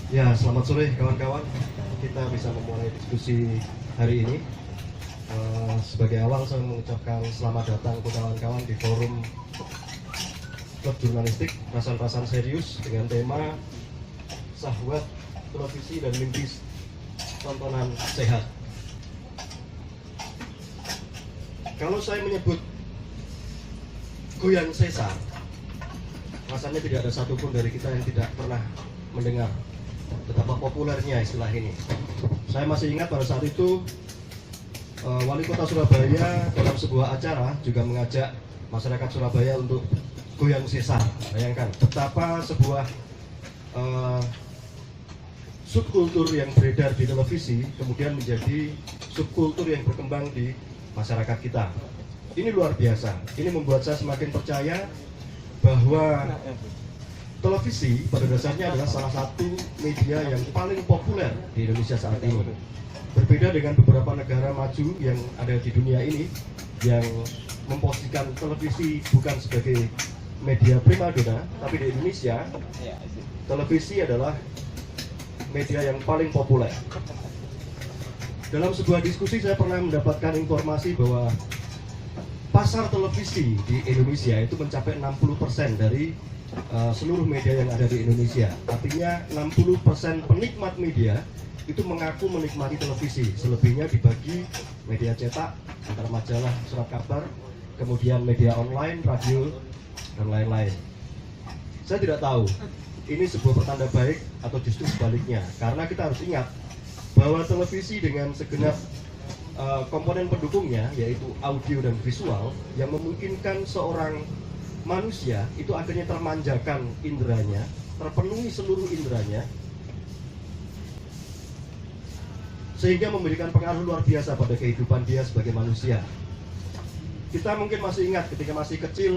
Ya, selamat sore kawan-kawan. Kita bisa memulai diskusi hari ini. Sebagai awal saya mengucapkan selamat datang untuk kawan-kawan di forum Klub Jurnalistik Rasan-Rasan Serius dengan tema Syahwat Televisi dan Mimpi Tontonan Sehat. Kalau saya menyebut goyang sesar, rasanya tidak ada satupun dari kita yang tidak pernah mendengar betapa populernya istilah ini. Saya masih ingat pada saat itu Wali Kota Surabaya dalam sebuah acara juga mengajak masyarakat Surabaya untuk goyang sesar. Bayangkan betapa sebuah subkultur yang beredar di televisi kemudian menjadi subkultur yang berkembang di masyarakat kita. Ini luar biasa. Ini membuat saya semakin percaya bahwa televisi pada dasarnya adalah salah satu media yang paling populer di Indonesia saat ini. Berbeda dengan beberapa negara maju yang ada di dunia ini yang memposisikan televisi bukan sebagai media primadona, tapi di Indonesia televisi adalah media yang paling populer. Dalam sebuah diskusi saya pernah mendapatkan informasi bahwa pasar televisi di Indonesia itu mencapai 60% dari seluruh media yang ada di Indonesia. Artinya 60% penikmat media itu mengaku menikmati televisi. Selebihnya dibagi media cetak, antara majalah, surat kabar, kemudian media online, radio, dan lain-lain. Saya tidak tahu ini sebuah pertanda baik atau justru sebaliknya. Karena kita harus ingat bahwa televisi dengan segenap komponen pendukungnya, yaitu audio dan visual, yang memungkinkan seorang manusia itu akhirnya termanjakan inderanya, terpenuhi seluruh inderanya, sehingga memberikan pengaruh luar biasa pada kehidupan dia sebagai manusia. Kita mungkin masih ingat ketika masih kecil,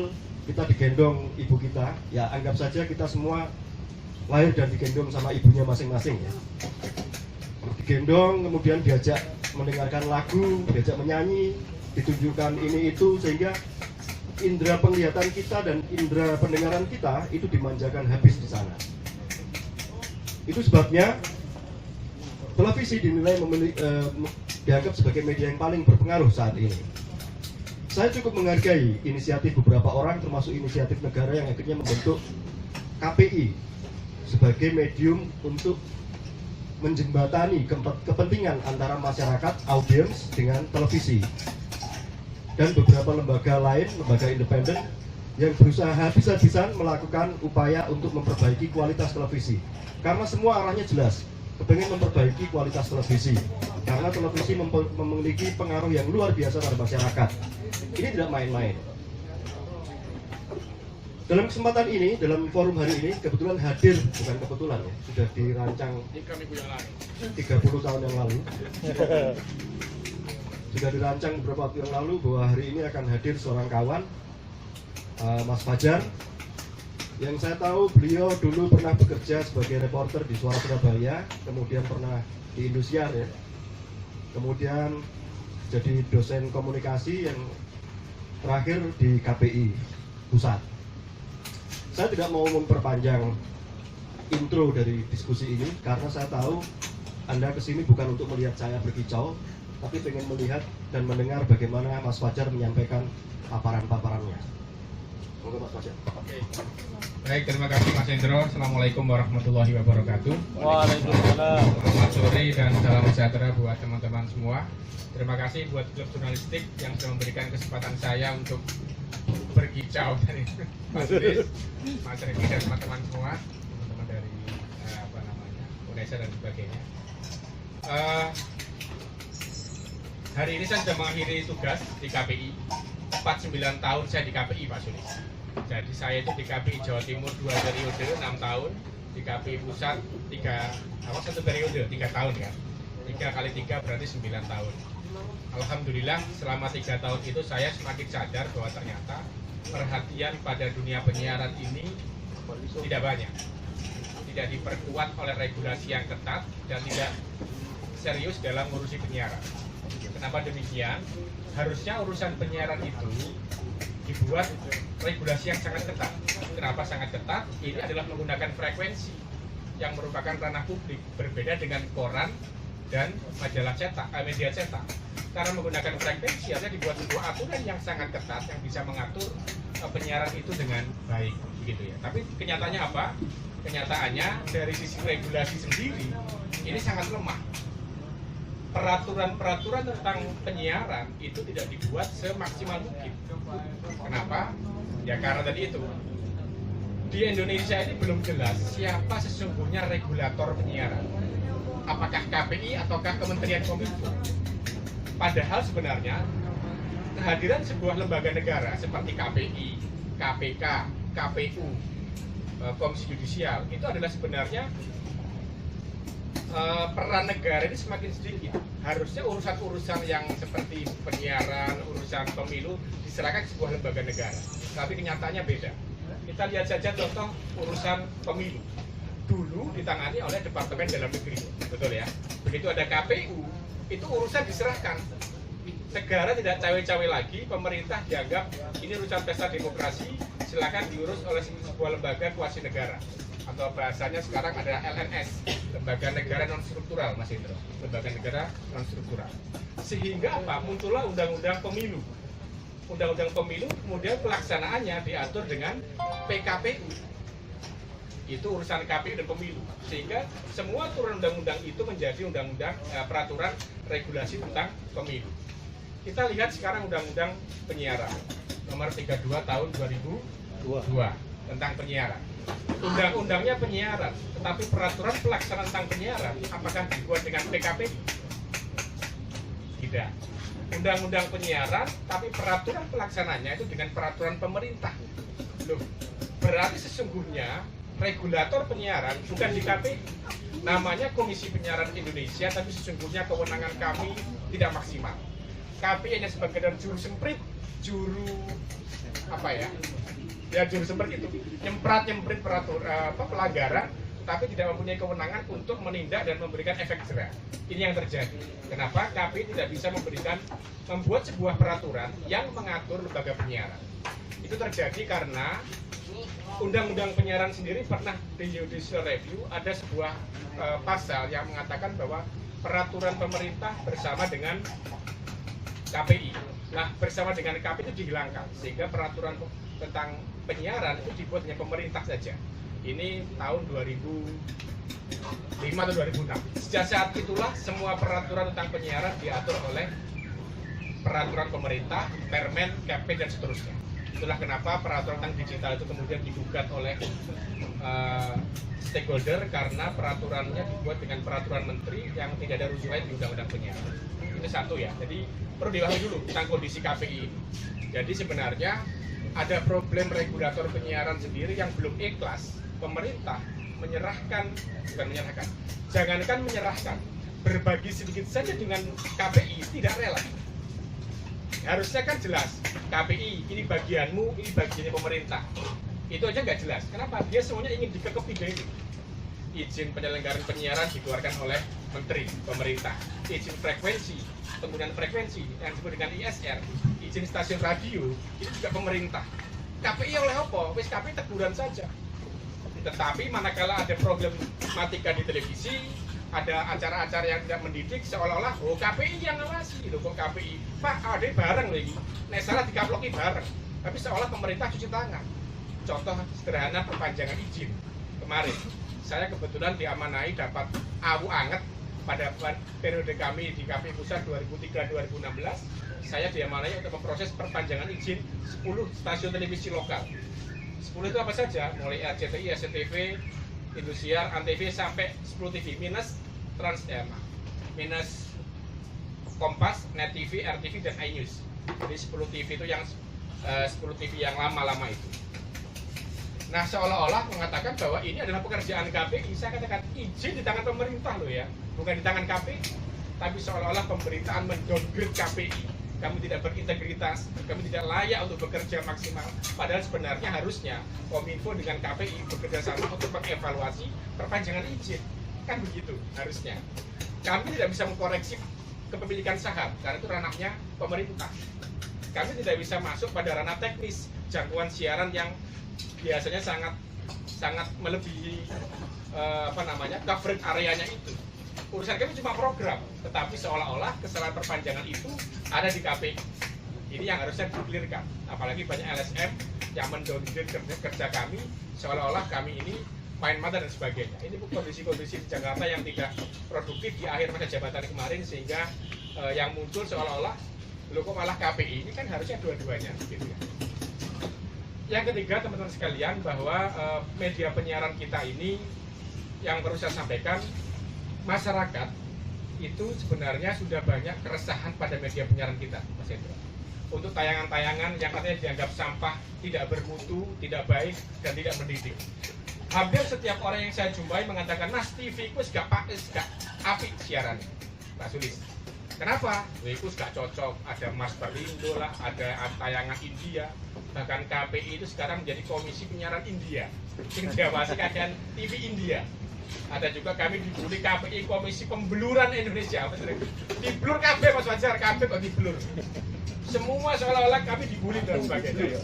kita digendong ibu kita, ya anggap saja kita semua lahir dan digendong sama ibunya masing-masing ya. Digendong, kemudian diajak mendengarkan lagu, diajak menyanyi, ditunjukkan ini itu, sehingga indera penglihatan kita dan indera pendengaran kita itu dimanjakan habis di sana. Itu sebabnya televisi dinilai dianggap sebagai media yang paling berpengaruh saat ini. Saya cukup menghargai inisiatif beberapa orang, termasuk inisiatif negara yang akhirnya membentuk KPI sebagai medium untuk menjembatani kepentingan antara masyarakat, audiens dengan televisi. Dan beberapa lembaga lain, lembaga independen yang berusaha habis-habisan melakukan upaya untuk memperbaiki kualitas televisi. Karena semua arahnya jelas, kepengen memperbaiki kualitas televisi. Karena televisi memiliki pengaruh yang luar biasa pada masyarakat. Ini tidak main-main. Dalam kesempatan ini, dalam forum hari ini, kebetulan hadir, bukan kebetulan ya, sudah dirancang 30 tahun yang lalu. Sudah dirancang beberapa waktu yang lalu bahwa hari ini akan hadir seorang kawan, Mas Fajar, yang saya tahu beliau dulu pernah bekerja sebagai reporter di Suara Surabaya, kemudian pernah di Indosiar ya, kemudian jadi dosen komunikasi yang terakhir di KPI Pusat. Saya tidak mau memperpanjang intro dari diskusi ini karena saya tahu Anda kesini bukan untuk melihat saya berkicau, tapi ingin melihat dan mendengar bagaimana Mas Fajar menyampaikan paparan-paparannya. Monggo Mas Fajar. Oke. Baik, terima kasih Mas Hendro. Assalamualaikum warahmatullahi wabarakatuh. Waalaikumsalam. Selamat sore dan salam sejahtera buat teman-teman semua. Terima kasih buat Klub Jurnalistik yang sudah memberikan kesempatan saya untuk berkicau dari Mas Riz, Mas Regi dan teman-teman semua, teman-teman dari UNESA dan sebagainya. Hari ini saya sudah mengakhiri tugas di KPI. Tepat 9 tahun saya di KPI, Pak Sulis. Jadi saya itu di KPI Jawa Timur 2 periode 6 tahun, di KPI Pusat 1 periode 3 tahun ya. 3 kali 3 berarti 9 tahun. Alhamdulillah selama 3 tahun itu saya semakin sadar bahwa ternyata perhatian pada dunia penyiaran ini tidak banyak, tidak diperkuat oleh regulasi yang ketat dan tidak serius dalam ngurusi penyiaran. Kenapa demikian? Harusnya urusan penyiaran itu dibuat regulasi yang sangat ketat. Kenapa sangat ketat? Ini adalah menggunakan frekuensi yang merupakan ranah publik, berbeda dengan koran dan majalah cetak, media cetak. Karena menggunakan frekuensi, artinya dibuat sebuah aturan yang sangat ketat yang bisa mengatur penyiaran itu dengan baik, begitu ya. Tapi kenyataannya apa? Kenyataannya dari sisi regulasi sendiri ini sangat lemah. Peraturan-peraturan tentang penyiaran itu tidak dibuat semaksimal mungkin. Kenapa? Ya karena tadi itu, di Indonesia ini belum jelas siapa sesungguhnya regulator penyiaran. Apakah KPI ataukah Kementerian Kominfo? Padahal sebenarnya kehadiran sebuah lembaga negara seperti KPI, KPK, KPU, Komisi Yudisial itu adalah sebenarnya peran negara ini semakin sedikit. Harusnya urusan-urusan yang seperti penyiaran, urusan pemilu diserahkan ke sebuah lembaga negara. Tapi kenyataannya beda. Kita lihat saja contoh urusan pemilu. Dulu ditangani oleh Departemen Dalam Negeri, betul ya. Begitu ada KPU, itu urusan diserahkan. Negara tidak cawe-cawe lagi, pemerintah dianggap ini urusan pesta demokrasi, silakan diurus oleh sebuah lembaga kuasi negara. Atau bahasanya sekarang ada LNS, Lembaga Negara Non-Struktural, Mas Indro. Lembaga Negara Non-Struktural. Sehingga apa? Muncullah Undang-Undang Pemilu. Undang-Undang Pemilu, kemudian pelaksanaannya diatur dengan PKPU. Itu urusan KPU dan pemilu, sehingga semua turun undang-undang itu menjadi undang-undang peraturan regulasi tentang pemilu. Kita lihat sekarang undang-undang penyiaran nomor 32 tahun 2002 tentang penyiaran. Undang-undangnya penyiaran, tetapi peraturan pelaksanaan tentang penyiaran apakah dibuat dengan PKPU? Tidak. Undang-undang penyiaran, tapi peraturan pelaksananya itu dengan peraturan pemerintah. Loh, berarti sesungguhnya regulator penyiaran bukan di KPI, namanya Komisi Penyiaran Indonesia, tapi sesungguhnya kewenangan kami tidak maksimal. KPI hanya sebagai juru semprit, juru semprit itu nyemprit pelanggaran, tapi tidak mempunyai kewenangan untuk menindak dan memberikan efek jerah. Ini yang terjadi. Kenapa KPI tidak bisa membuat sebuah peraturan yang mengatur lembaga penyiaran? Itu terjadi karena Undang-Undang Penyiaran sendiri pernah di judicial review, ada sebuah pasal yang mengatakan bahwa peraturan pemerintah bersama dengan KPI. Nah, bersama dengan KPI itu dihilangkan, sehingga peraturan tentang penyiaran itu dibuat hanya pemerintah saja. Ini tahun 2005 atau 2006. Sejak saat itulah semua peraturan tentang penyiaran diatur oleh peraturan pemerintah, Permen, KP, dan seterusnya. Itulah kenapa peraturan tentang digital itu kemudian digugat oleh stakeholder, karena peraturannya dibuat dengan peraturan menteri yang tidak ada rujukan di undang-undang penyiaran. Itu satu ya. Jadi perlu dipahami dulu tentang kondisi KPI ini. Jadi sebenarnya ada problem regulator penyiaran sendiri yang belum ikhlas. Pemerintah jangankan menyerahkan, berbagi sedikit saja dengan KPI tidak rela. Harusnya kan jelas, KPI ini bagianmu, ini bagiannya pemerintah. Itu aja nggak jelas. Kenapa? Dia semuanya ingin dikekepi itu. Izin penyelenggaraan penyiaran dikeluarkan oleh menteri, pemerintah. Izin frekuensi, penggunaan frekuensi yang disebut dengan ISR, izin stasiun radio, itu juga pemerintah. KPI oleh apa? Wis KPI teguran saja. Tetapi manakala ada problematika di televisi, ada acara-acara yang tidak mendidik, seolah-olah KPI yang ngawasi. Loh kok KPI? Pak, ada bareng lagi. Nek salah dikaploki bareng. Tapi seolah pemerintah cuci tangan. Contoh sederhana perpanjangan izin. Kemarin saya kebetulan diamanai dapat awu anget pada periode kami di KPI Pusat 2003-2016. Saya diamanai untuk memproses perpanjangan izin 10 stasiun televisi lokal. 10 itu apa saja? Mulai RCTI, SCTV, Indosiar, Antv sampai 10 TV minus minus Kompas, Net TV, RTV, dan iNews. Jadi 10 TV itu yang 10 TV yang lama-lama itu. Nah, seolah-olah mengatakan bahwa ini adalah pekerjaan KPI. Saya katakan izin di tangan pemerintah loh ya, bukan di tangan KPI. Tapi seolah-olah pemerintahan mendowngrade KPI. Kami tidak berintegritas, kami tidak layak untuk bekerja maksimal. Padahal sebenarnya harusnya Kominfo dengan KPI bekerja sama untuk mengevaluasi perpanjangan izin. Kan begitu harusnya. Kami tidak bisa mengkoreksi kepemilikan saham, karena itu ranahnya pemerintah. Kami tidak bisa masuk pada ranah teknis, jangkauan siaran yang biasanya sangat sangat melebihi coverage areanya itu. Urusan kami cuma program, tetapi seolah-olah kesalahan perpanjangan itu ada di KPI. Ini yang harusnya dikelirkan. Apalagi banyak LSM yang mendowngrade kerja kami, seolah-olah kami ini main mata dan sebagainya. Ini kondisi-kondisi di Jakarta yang tidak produktif di akhir masa jabatan kemarin, sehingga yang muncul seolah-olah loh kok malah KPI. Ini kan harusnya dua-duanya, gitu ya. Yang ketiga, teman-teman sekalian, bahwa media penyiaran kita ini yang perlu saya sampaikan, masyarakat itu sebenarnya sudah banyak keresahan pada media penyiaran kita, Mas Hendro. Untuk tayangan-tayangan yang katanya dianggap sampah, tidak bermutu, tidak baik, dan tidak mendidik. Hampir setiap orang yang saya jumpai mengatakan, Mas, TV ku gak apik siarannya, Pak Sulis. Kenapa? Itu gak cocok, ada Mas Perlindo lah, ada tayangan India, bahkan KPI itu sekarang menjadi komisi penyiaran India, yang diawasi keadaan TV India. Ada juga kami dibully KPI komisi pembeluran Indonesia, diblur KB Mas Wajar, KB kok diblur. Semua seolah-olah kami dibully dan sebagainya.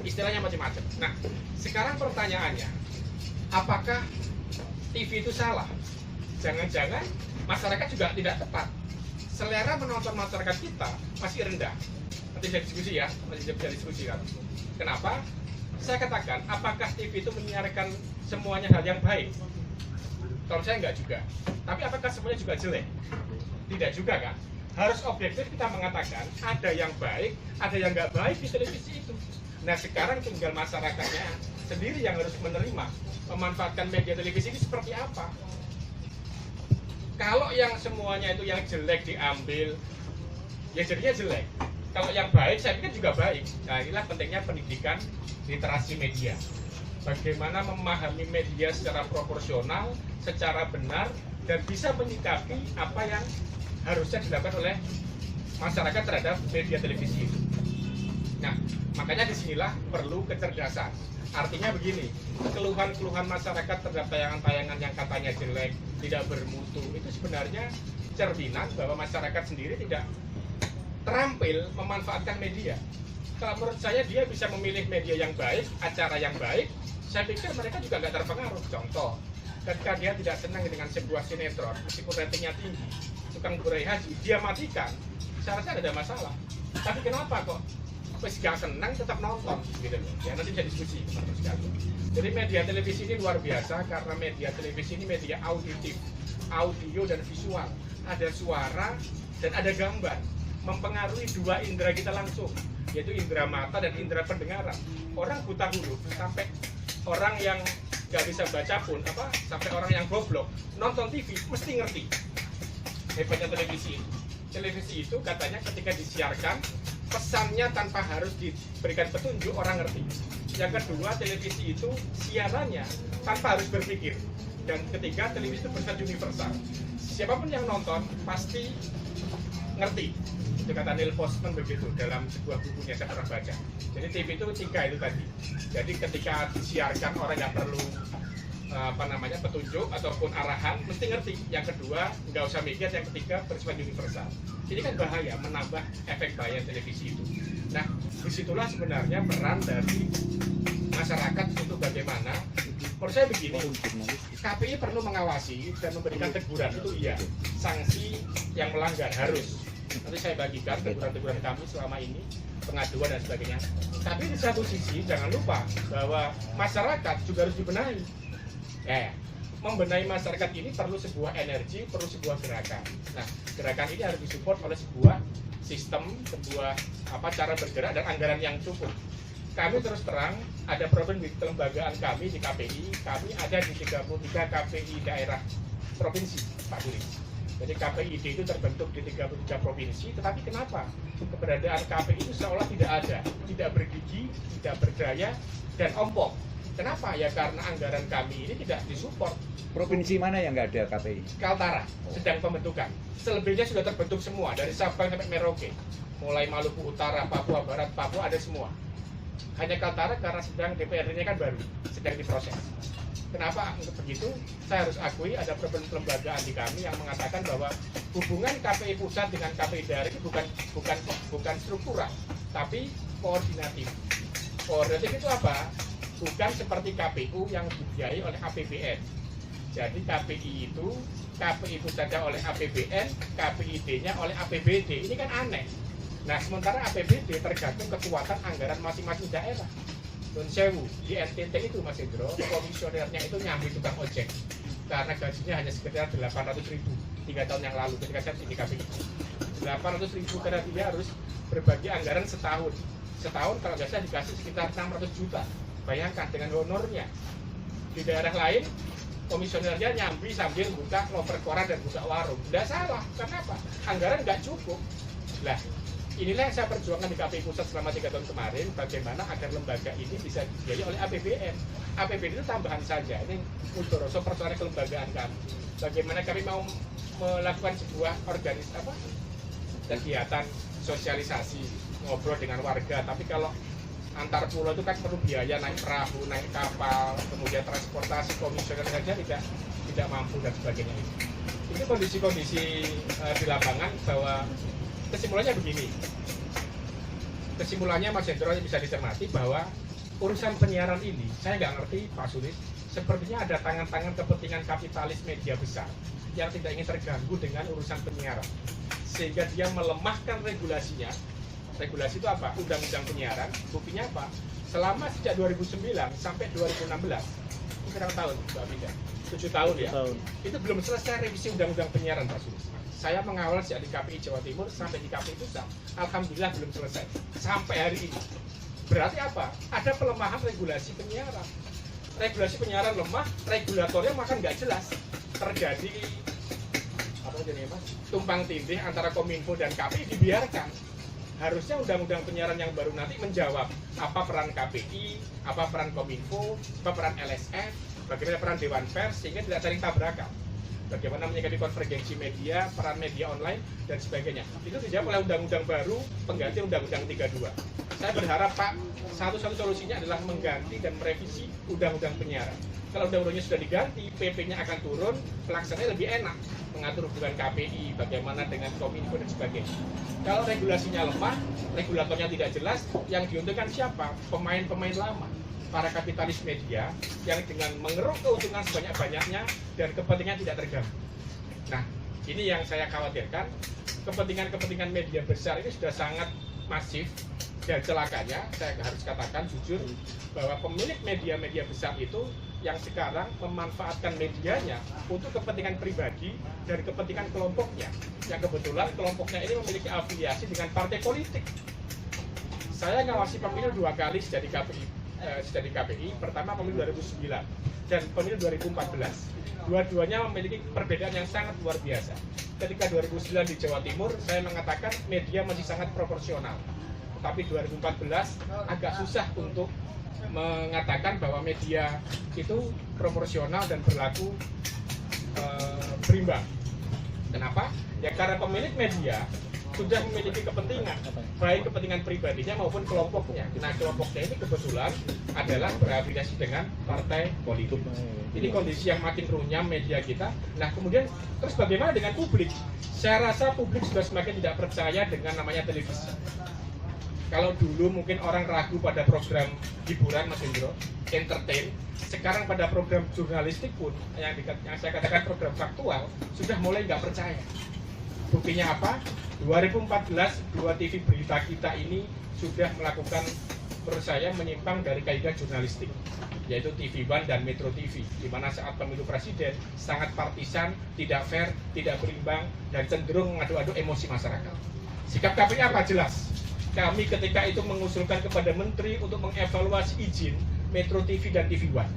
Istilahnya macam-macam. Nah, sekarang pertanyaannya, apakah TV itu salah? Jangan-jangan masyarakat juga tidak tepat. Selera menonton masyarakat kita masih rendah. Nanti bisa diskusi ya, masih bisa diskusi kan. Kenapa? Saya katakan, apakah TV itu menyiarkan semuanya hal yang baik? Kalau saya enggak juga. Tapi apakah semuanya juga jelek? Tidak juga kan? Harus objektif kita mengatakan ada yang baik, ada yang nggak baik di televisi itu. Nah, sekarang tinggal masyarakatnya sendiri yang harus menerima, memanfaatkan media televisi ini seperti apa. Kalau yang semuanya itu yang jelek diambil, ya jadinya jelek. Kalau yang baik, saya pikir juga baik. Nah, inilah pentingnya pendidikan literasi media. Bagaimana memahami media secara proporsional, secara benar, dan bisa menyikapi apa yang harusnya dilakukan oleh masyarakat terhadap media televisi itu. Nah, makanya disinilah perlu kecerdasan. Artinya begini, keluhan-keluhan masyarakat terhadap tayangan-tayangan yang katanya jelek, tidak bermutu, itu sebenarnya cerminan bahwa masyarakat sendiri tidak terampil memanfaatkan media. Kalau menurut saya dia bisa memilih media yang baik, acara yang baik, saya pikir mereka juga nggak terpengaruh. Contoh, ketika dia tidak senang dengan sebuah sinetron, meskipun ratingnya tinggi, tukang burai haji, dia matikan, saya rasa ada masalah. Tapi kenapa kok wes gak senang tetap nonton, gitu loh. Ya nanti bisa diskusi, teman-teman sekalian. Jadi media televisi ini luar biasa karena media televisi ini media auditif, audio dan visual, ada suara dan ada gambar, mempengaruhi dua indera kita langsung, yaitu indera mata dan indera pendengaran. Orang buta huruf sampai orang yang nggak bisa baca pun, sampai orang yang goblok nonton TV mesti ngerti. Hebatnya televisi. Televisi itu katanya ketika disiarkan pesannya tanpa harus diberikan petunjuk, orang ngerti. Yang kedua, televisi itu siarannya tanpa harus berpikir. Dan ketiga, televisi itu bersifat universal. Siapapun yang nonton pasti ngerti. Itu kata Neil Postman begitu dalam sebuah bukunya saya pernah baca. Jadi TV itu tiga itu tadi. Jadi ketika disiarkan orang nggak perlu petunjuk ataupun arahan, mesti ngerti. Yang kedua, nggak usah mikir. Yang ketiga, bersifat universal. Ini kan bahaya, menambah efek bahaya televisi itu. Nah, disitulah sebenarnya peran dari masyarakat untuk bagaimana. Menurut saya begini, KPI perlu mengawasi dan memberikan teguran, itu iya. Sanksi yang melanggar harus. Nanti saya bagikan teguran-teguran kami selama ini, pengaduan dan sebagainya. Tapi di satu sisi, jangan lupa bahwa masyarakat juga harus dibenahi. Membenahi masyarakat ini perlu sebuah energi, perlu sebuah gerakan. Nah, gerakan ini harus disupport oleh sebuah sistem, sebuah cara bergerak dan anggaran yang cukup. Kami terus terang ada problem di kelembagaan kami di KPI. Kami ada di 33 KPI daerah provinsi, Pak Guri. Jadi KPID itu terbentuk di 33 provinsi. Tetapi kenapa keberadaan KPI itu seolah tidak ada, tidak bergigi, tidak berdaya, dan ompong? Kenapa? Ya karena anggaran kami ini tidak disupport. Provinsi mana yang nggak ada KPI? Kaltara sedang pembentukan. Selebihnya sudah terbentuk semua, dari Sabang sampai Merauke. Mulai Maluku Utara, Papua Barat, Papua ada semua. Hanya Kaltara karena sedang DPRD-nya kan baru, sedang diproses. Kenapa begitu? Saya harus akui ada problem kelembagaan di kami yang mengatakan bahwa hubungan KPI pusat dengan KPI daerah itu bukan struktural, tapi koordinatif. Koordinatif itu apa? bukan seperti KPU yang dibiayai oleh APBN. Jadi KPI itu saja oleh APBN, KPID-nya oleh APBD. Ini kan aneh. Nah, sementara APBD tergantung kekuatan anggaran masing-masing daerah. Nun sewu, di NTT itu Mas Indro, komisionernya itu nyambi tukang ojek. Karena gajinya hanya sekitar 800.000 3 tahun yang lalu ketika saya di KPI. 800.000 karena dia harus berbagi anggaran setahun. Setahun kalau nggak salah dikasih sekitar 600 juta. Bayangkan dengan honornya. Di daerah lain, komisionernya nyambi sambil buka loper koran dan buka warung. Tidak salah, kenapa? Anggaran nggak cukup. Nah, inilah yang saya perjuangkan di KPI Pusat selama 3 tahun kemarin, bagaimana agar lembaga ini bisa dibiayai oleh APBN. APBN itu tambahan saja, ini mudoroso persoalan kelembagaan kami. Bagaimana kami mau melakukan sebuah kegiatan sosialisasi, ngobrol dengan warga, tapi kalau antar pulau itu kan perlu biaya, naik perahu, naik kapal, kemudian transportasi, komisioner saja tidak mampu dan sebagainya. Ini kondisi-kondisi di lapangan bahwa kesimpulannya begini. Kesimpulannya Mas Hendro bisa dicermati bahwa urusan penyiaran ini, saya nggak ngerti Pak Sulis, sepertinya ada tangan-tangan kepentingan kapitalis media besar yang tidak ingin terganggu dengan urusan penyiaran. Sehingga dia melemahkan regulasinya. Regulasi itu apa? Undang-undang penyiaran. Buktinya apa? Selama sejak 2009 sampai 2016, itu berapa tahun Mbak Binda? 7 tahun ya? Itu belum selesai revisi undang-undang penyiaran Pak Sulis. Saya mengawal sejak di KPI Jawa Timur sampai di KPI Pusat. Alhamdulillah belum selesai. Sampai hari ini. Berarti apa? Ada pelemahan regulasi penyiaran. Regulasi penyiaran lemah, regulatornya makan nggak jelas. Terjadi tumpang tindih antara Kominfo dan KPI dibiarkan. Harusnya undang-undang penyiaran yang baru nanti menjawab apa peran KPI, apa peran Kominfo, apa peran LSF, bagaimana peran Dewan Pers, sehingga tidak saling tabrakan. Bagaimana menyikapi konvergensi media, peran media online, dan sebagainya. Itu dijawab oleh undang-undang baru pengganti undang-undang 32. Saya berharap Pak, satu-satu solusinya adalah mengganti dan merevisi undang-undang penyiaran. Kalau undang-undangnya sudah diganti, PP-nya akan turun, pelaksananya lebih enak. Mengatur hubungan KPI, bagaimana dengan Kominfo dan sebagainya. Kalau regulasinya lemah, regulatornya tidak jelas, yang diuntungkan siapa? Pemain-pemain lama. Para kapitalis media yang dengan mengeruk keuntungan sebanyak-banyaknya dan kepentingan tidak terganggu. Nah, ini yang saya khawatirkan. Kepentingan-kepentingan media besar ini sudah sangat masif, dan celakanya saya harus katakan jujur bahwa pemilik media-media besar itu yang sekarang memanfaatkan medianya untuk kepentingan pribadi dan kepentingan kelompoknya, yang kebetulan kelompoknya ini memiliki afiliasi dengan partai politik. Saya ngawasi pemilu 2 kali sejak di KPI, pertama pemilu 2009 dan pemilu 2014. Dua-duanya memiliki perbedaan yang sangat luar biasa. Ketika 2009 di Jawa Timur, saya mengatakan media masih sangat proporsional. Tapi 2014 agak susah untuk mengatakan bahwa media itu proporsional dan berlaku berimbang. Kenapa? Ya karena pemilik media sudah memiliki kepentingan, baik kepentingan pribadinya maupun kelompoknya. Nah, kelompoknya ini kebetulan adalah berafiliasi dengan partai politik. Ini kondisi yang makin runyam media kita. Nah, kemudian terus bagaimana dengan publik? Saya rasa publik sudah semakin tidak percaya dengan namanya televisi. Kalau dulu mungkin orang ragu pada program hiburan, Mas Indro, entertain. Sekarang pada program jurnalistik pun, yang saya katakan program faktual, sudah mulai nggak percaya. Buktinya apa? 2014, 2 TV berita kita ini sudah melakukan, menurut saya, menyimpang dari kaidah jurnalistik, yaitu TV One dan Metro TV, di mana saat pemilu presiden sangat partisan, tidak fair, tidak berimbang, dan cenderung mengadu-adu emosi masyarakat. Sikap KPI apa? Jelas. Kami ketika itu mengusulkan kepada Menteri untuk mengevaluasi izin Metro TV dan TV One.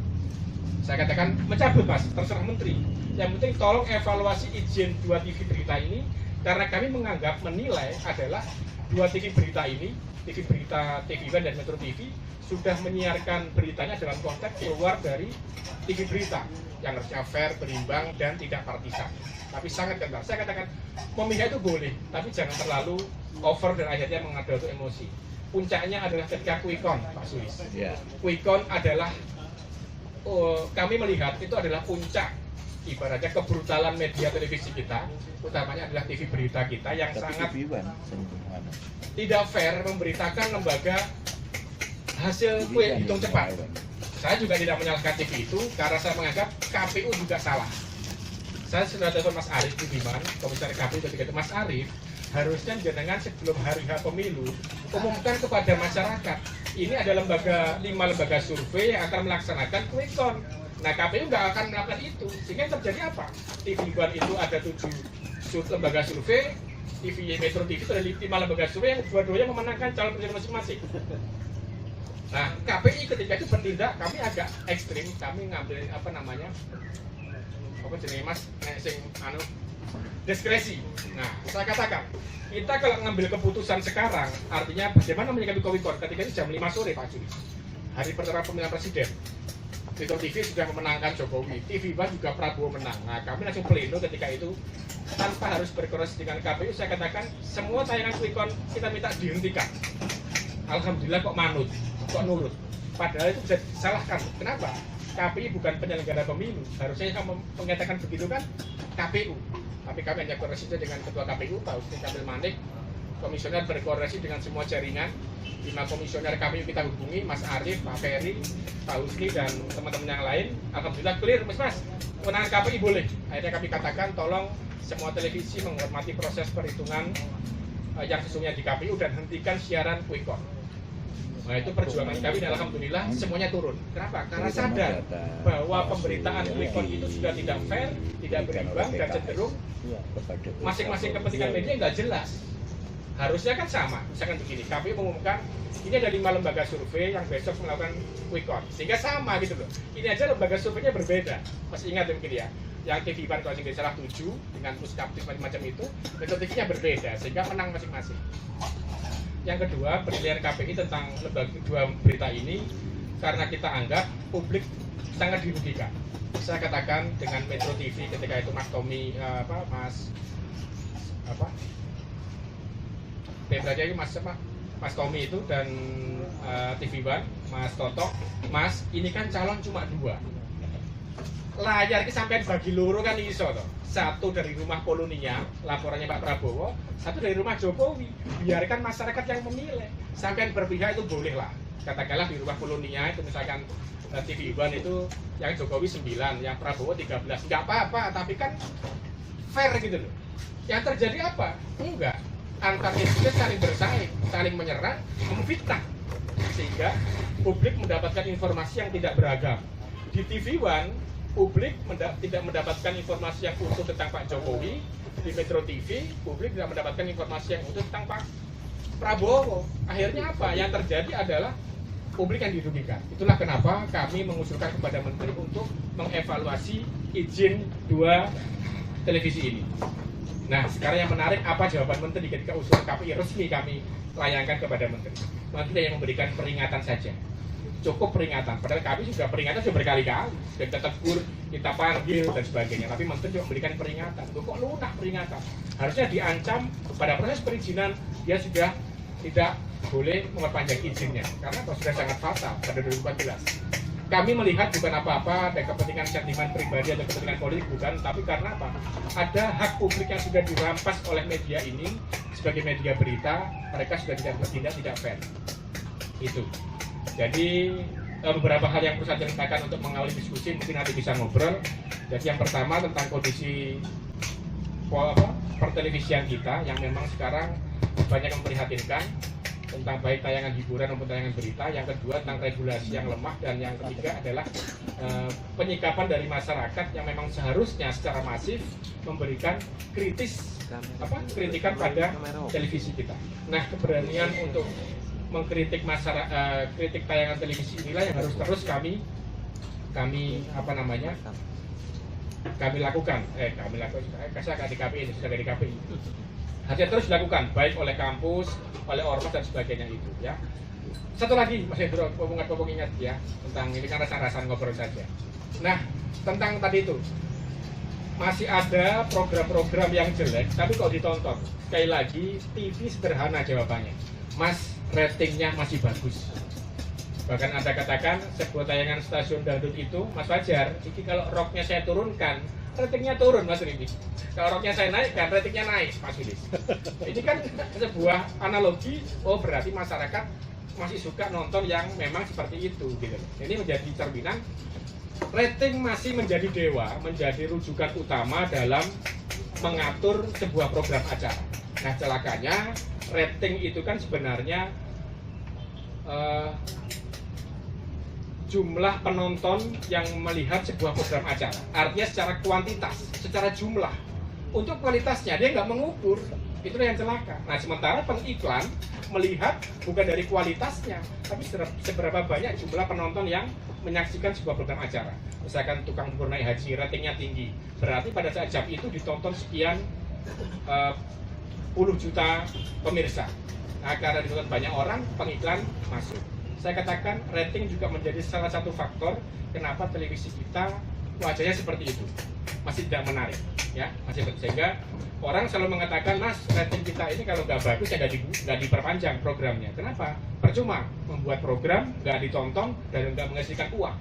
Saya katakan, mencabut Mas, terserah Menteri. Yang penting tolong evaluasi izin 2 TV berita ini, karena kami menilai adalah 2 TV berita ini, TV berita TV One dan Metro TV, sudah menyiarkan beritanya dalam konteks keluar dari TV berita yang harusnya fair, berimbang, dan tidak partisan. Tapi sangat kental. Saya katakan, memihak itu boleh, tapi jangan terlalu over dan akhirnya mengadu-adu emosi. Puncaknya adalah ketika Quickcon, Pak Sulis. Quickcon adalah, kami melihat itu adalah puncak ibaratnya kebrutalan media televisi kita, utamanya adalah TV berita kita yang sangat tidak fair memberitakan lembaga hasil kue hitung cepat. Saya juga tidak menyalahkan TV itu karena saya menganggap KPU juga salah. Saya sudah telepon Mas Arief Budiman, Komisaris KPU ketika itu, Mas Arief, harusnya jenengan sebelum hari H pemilu umumkan kepada masyarakat. Ini ada 5 lembaga survei yang akan melaksanakan quick count. Nah, KPU nggak akan melakukan itu, sehingga terjadi apa? TV One itu ada 7 lembaga survei, TV Metro TV itu ada 5 lembaga survei yang dua-duanya memenangkan calon presiden masing-masing. Nah, KPI ketika itu bertindak, kami agak ekstrim, kami ngambil Mas, diskresi. Nah, saya katakan, kita kalau ngambil keputusan sekarang, artinya bagaimana menyikapi quick count ketika itu jam 5 sore Pak Juli, hari pertama pemilihan presiden. Metro TV sudah memenangkan Jokowi, TV One juga Prabowo menang. Nah, kami langsung pleno ketika itu tanpa harus berkoordinasi dengan KPU. Saya katakan semua tayangan quick count kita minta dihentikan. Alhamdulillah kok manut, kok nurut. Padahal itu bisa disalahkan. Kenapa? KPI bukan penyelenggara pemilu. Harusnya yang mengatakan begitu kan KPU. Tapi kami hanya koordinasi dengan Ketua KPU, Pak Husni Kamil Manik. Komisioner berkoordinasi dengan semua jaringan. 5 komisioner KPU kita hubungi, Mas Arief, Pak Ferry, Pak Husni, dan teman-teman yang lain. Alhamdulillah clear, Mas. Kewenangan KPI boleh. Akhirnya kami katakan, tolong semua televisi menghormati proses perhitungan yang sesungguhnya di KPU dan hentikan siaran quick count. Nah, itu perjuangan kami dan alhamdulillah semuanya turun. Kenapa? Karena sadar bahwa pemberitaan quick count itu sudah tidak fair, tidak berimbang, dan cenderung masing-masing kepentingan media nggak jelas. Harusnya kan sama. Misalkan begini, KPU mengumumkan ini ada 5 lembaga survei yang besok melakukan quick count, sehingga sama gitu loh. Ini aja lembaga surveinya berbeda. Masih ingat mungkin ya? Yang TV One kalau tidak salah 7 dengan puskaptis macam-macam itu, metodologinya berbeda sehingga menang masing-masing. Yang kedua, penilaian KPI tentang lembaga dua berita ini karena kita anggap publik sangat dirugikan. Saya katakan dengan Metro TV ketika itu Mas Tommy Mas Tommy itu dan TV One, Mas Toto, Mas ini kan calon cuma 2. Layar ini sampai bagi loro kan iso toh. Satu dari rumah Polonia, laporannya Pak Prabowo, satu dari rumah Jokowi. Biarkan masyarakat yang memilih. Sampai berpihak itu boleh lah. Katakanlah di rumah Polonia itu misalkan TV One itu yang Jokowi 9, yang Prabowo 13. Enggak apa-apa, tapi kan fair gitu loh. Yang terjadi apa? Enggak. Antar netizen saling bersaing, saling menyerang, memfitnah. Sehingga publik mendapatkan informasi yang tidak beragam. Di TV One, publik tidak mendapatkan informasi yang utuh tentang Pak Jokowi. Di Metro TV, publik tidak mendapatkan informasi yang utuh tentang Pak Prabowo. Akhirnya apa? Yang terjadi adalah publik yang dirugikan. Itulah kenapa kami mengusulkan kepada Menteri untuk mengevaluasi izin 2 televisi ini. Nah, sekarang yang menarik apa jawaban Menteri ketika usulan KPI resmi kami layangkan kepada Menteri. Menteri yang memberikan peringatan saja. Cukup peringatan, padahal kami sudah peringatan sudah berkali-kali, sudah kita tegur, kita panggil dan sebagainya. Tapi Menteri juga memberikan peringatan. Loh, kok lunak peringatan? Harusnya diancam pada proses perizinan dia sudah tidak boleh memperpanjang izinnya karena sudah sangat fatal pada 2014. Kami melihat bukan apa-apa ada kepentingan sentimen pribadi atau kepentingan politik, bukan, tapi karena apa? Ada hak publik yang sudah dirampas oleh media ini sebagai media berita, mereka sudah tidak bertindak tidak fair. Itu. Jadi beberapa hal yang perlu saya ceritakan untuk mengawali diskusi, mungkin nanti bisa ngobrol. Jadi yang pertama tentang kondisi pertelevisian kita yang memang sekarang banyak memprihatinkan, tentang baik tayangan hiburan maupun tayangan berita. Yang kedua tentang regulasi yang lemah, dan yang ketiga adalah penyikapan dari masyarakat yang memang seharusnya secara masif memberikan kritikan pada televisi kita. Nah, keberanian untuk mengkritik masyarakat, kritik tayangan televisi inilah yang harus terus kami lakukan. Saya di KPI, ini sudah dari KPI. Harusnya terus dilakukan, baik oleh kampus, oleh ormas dan sebagainya itu. Ya. Satu lagi, Mas Hendro, popung ingat ya tentang ini karena rasa ngobrol saja. Nah, tentang tadi itu masih ada program-program yang jelek, tapi kalau ditonton, sekali lagi TV sederhana jawabannya. Mas, ratingnya masih bagus. Bahkan Anda katakan sebuah tayangan stasiun dangdut itu, Mas Fajar, ini kalau rocknya saya turunkan, ratingnya turun, Mas Rindi. Kalau rocknya saya naikkan, ratingnya naik, Mas Rindi. Ini kan sebuah analogi, oh berarti masyarakat masih suka nonton yang memang seperti itu gitu. Ini menjadi cerminan rating masih menjadi dewa, menjadi rujukan utama dalam mengatur sebuah program acara. Nah, celakanya rating itu kan sebenarnya jumlah penonton yang melihat sebuah program acara. Artinya secara kuantitas, secara jumlah. Untuk kualitasnya dia nggak mengukur. Itulah yang celaka. Nah, sementara pengiklan melihat bukan dari kualitasnya, tapi seberapa banyak jumlah penonton yang menyaksikan sebuah program acara. Misalkan tukang bubur naik haji, ratingnya tinggi. Berarti pada saat jam itu ditonton sekian puluh juta pemirsa. Nah, karena ditonton banyak orang, pengiklan masuk. Saya katakan rating juga menjadi salah satu faktor kenapa televisi kita wajahnya seperti itu, masih tidak menarik, ya, masih sehingga orang selalu mengatakan, Mas, rating kita ini kalau nggak bagus ya nggak diperpanjang programnya. Kenapa? Percuma membuat program nggak ditonton dan nggak menghasilkan uang.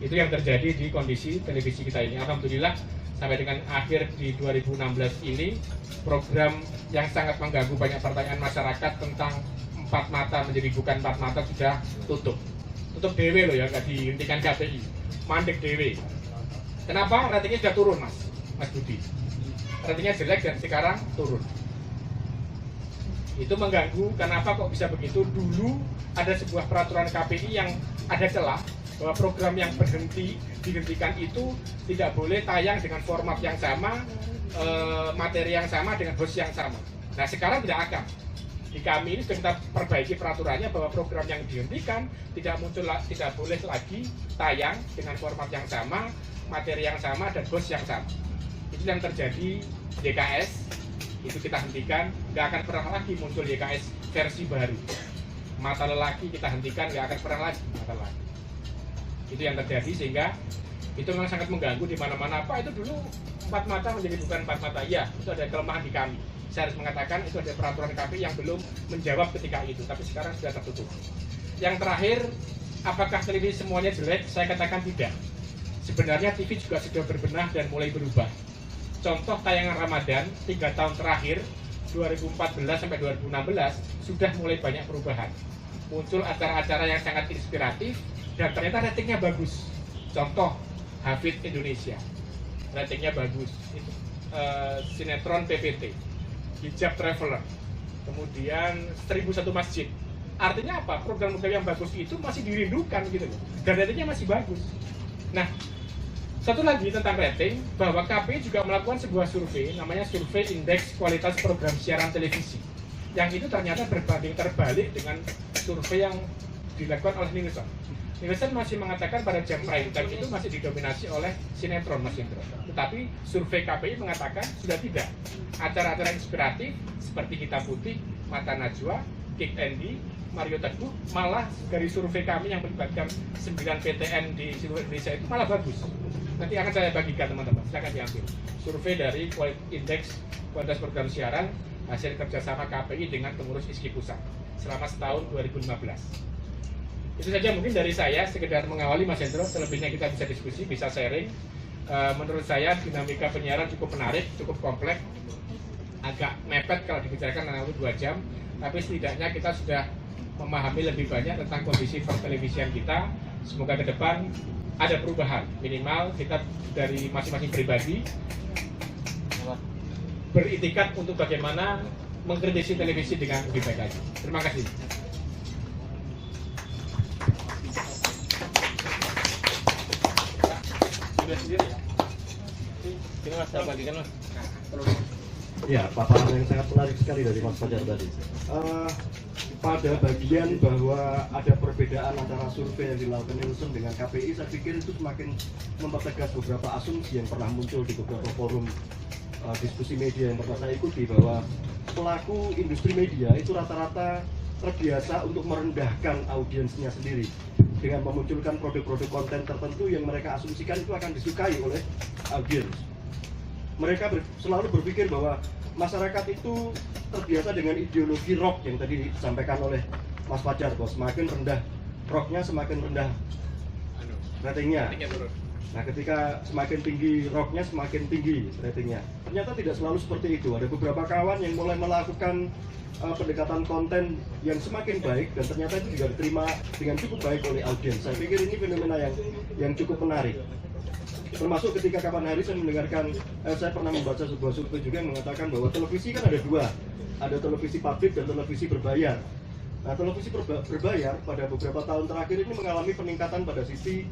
Itu yang terjadi di kondisi televisi kita ini. Alhamdulillah sampai dengan akhir di 2016 ini program yang sangat mengganggu banyak pertanyaan masyarakat tentang 4 mata menjadi bukan 4 mata sudah tutup dewe loh ya, nggak dihentikan KPI, mandek dewe. Kenapa? Ratingnya sudah turun Mas Budi, ratingnya jelek dan sekarang turun. Itu mengganggu. Kenapa kok bisa begitu? Dulu ada sebuah peraturan KPI yang ada celah bahwa program yang dihentikan itu tidak boleh tayang dengan format yang sama, materi yang sama dengan host yang sama. Nah, sekarang tidak akan. Di kami ini sudah kita perbaiki peraturannya bahwa program yang dihentikan tidak boleh lagi tayang dengan format yang sama, materi yang sama, dan host yang sama. Itu yang terjadi YKS, itu kita hentikan, nggak akan pernah lagi muncul YKS versi baru. Mata lelaki kita hentikan, nggak akan pernah lagi mata lelaki. Itu yang terjadi, sehingga itu memang sangat mengganggu di mana-mana. Apa itu dulu 4 mata menjadi bukan 4 mata? Iya, itu ada kelemahan di kami. Saya harus mengatakan itu ada peraturan KPI yang belum menjawab ketika itu, tapi sekarang sudah tertutup. Yang terakhir, apakah televisi semuanya jelek? Saya katakan tidak. Sebenarnya TV juga sudah berbenah dan mulai berubah. Contoh tayangan Ramadan 3 tahun terakhir 2014 sampai 2016 sudah mulai banyak perubahan. Muncul acara-acara yang sangat inspiratif dan ternyata ratingnya bagus. Contoh Hafid Indonesia, ratingnya bagus. Itu sinetron PPT, Hijab Traveler, kemudian 1001 Masjid. Artinya apa? Program-program yang bagus itu masih dirindukan gitu loh, dan ratingnya masih bagus. Nah, satu lagi tentang rating, bahwa KPI juga melakukan sebuah survei, namanya survei indeks kualitas program siaran televisi. Yang itu ternyata berbanding terbalik dengan survei yang dilakukan oleh Nielsen. Nielsen masih mengatakan pada jam prime time itu masih didominasi oleh sinetron, Mas Indro. Tetapi survei KPI mengatakan sudah tidak. Acara-acara inspiratif seperti Hitam Putih, Mata Najwa, Kick Andy, Mario Teguh, malah dari survei kami yang melibatkan 9 PTN di seluruh Indonesia itu malah bagus. Nanti akan saya bagikan teman-teman, silakan diambil. Survei dari indeks kualitas program siaran hasil kerjasama KPI dengan pengurus ISKI Pusat selama setahun 2015. Itu saja mungkin dari saya, sekedar mengawali Mas Hendro, selebihnya kita bisa diskusi, bisa sharing. Menurut saya dinamika penyiaran cukup menarik, cukup kompleks, agak mepet kalau dibicarakan 2 jam, tapi setidaknya kita sudah memahami lebih banyak tentang kondisi pertelevisian kita. Semoga ke depan ada perubahan, minimal kita dari masing-masing pribadi beritikat untuk bagaimana mengkritisi televisi dengan lebih baik lagi. Terima kasih. Sendiri ya. Ini Mas, saya bagikan Mas. Ya, paparan yang sangat menarik sekali dari Mas Fajar tadi. Pada bagian bahwa ada perbedaan antara survei yang dilakukan Nielsen dengan KPI, saya pikir itu semakin mempertegas beberapa asumsi yang pernah muncul di beberapa forum diskusi media yang pernah saya ikuti, bahwa pelaku industri media itu rata-rata terbiasa untuk merendahkan audiensnya sendiri dengan memunculkan produk-produk konten tertentu yang mereka asumsikan itu akan disukai oleh audiens. Mereka selalu berpikir bahwa masyarakat itu terbiasa dengan ideologi rock yang tadi disampaikan oleh Mas Fajar, bahwa semakin rendah rocknya semakin rendah ratingnya. Nah, ketika semakin tinggi rocknya, semakin tinggi ratingnya. Ternyata tidak selalu seperti itu. Ada beberapa kawan yang mulai melakukan pendekatan konten yang semakin baik dan ternyata itu juga diterima dengan cukup baik oleh audiens. Saya pikir ini fenomena yang cukup menarik. Termasuk ketika kapan hari saya mendengarkan, saya pernah membaca sebuah survei juga yang mengatakan bahwa televisi kan ada dua, ada televisi publik dan televisi berbayar. Nah, televisi berbayar pada beberapa tahun terakhir ini mengalami peningkatan pada sisi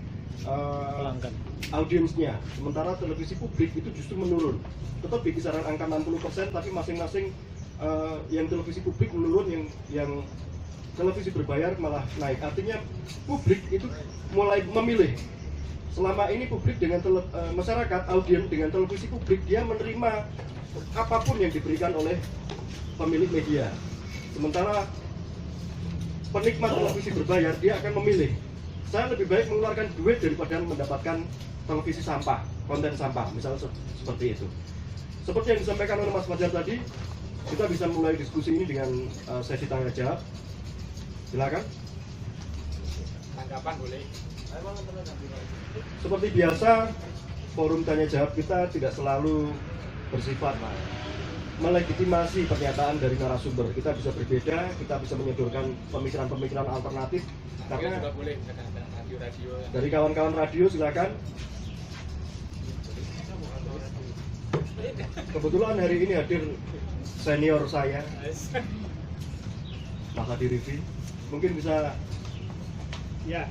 audiensnya, sementara televisi publik itu justru menurun. Tetap di kisaran angka 60%, tapi masing-masing yang televisi publik menurun, yang televisi berbayar malah naik. Artinya publik itu mulai memilih. Selama ini publik dengan masyarakat, audiens dengan televisi publik, dia menerima apapun yang diberikan oleh pemilik media. Sementara penikmat televisi berbayar, dia akan memilih. Saya lebih baik mengeluarkan duit daripada mendapatkan televisi sampah, konten sampah, misalnya seperti itu. Seperti yang disampaikan oleh Mas Fajar tadi, kita bisa mulai diskusi ini dengan sesi tanya jawab. Silakan. Tanggapan boleh. Seperti biasa, forum tanya jawab kita tidak selalu bersifat melegitimasi pernyataan dari narasumber. Kita bisa berbeda, kita bisa menyodorkan pemikiran-pemikiran alternatif. Karena juga boleh radio-radio. dari kawan-kawan radio, silakan. Kebetulan hari ini hadir senior saya, Mas Adi Rivi. Mungkin bisa Ya.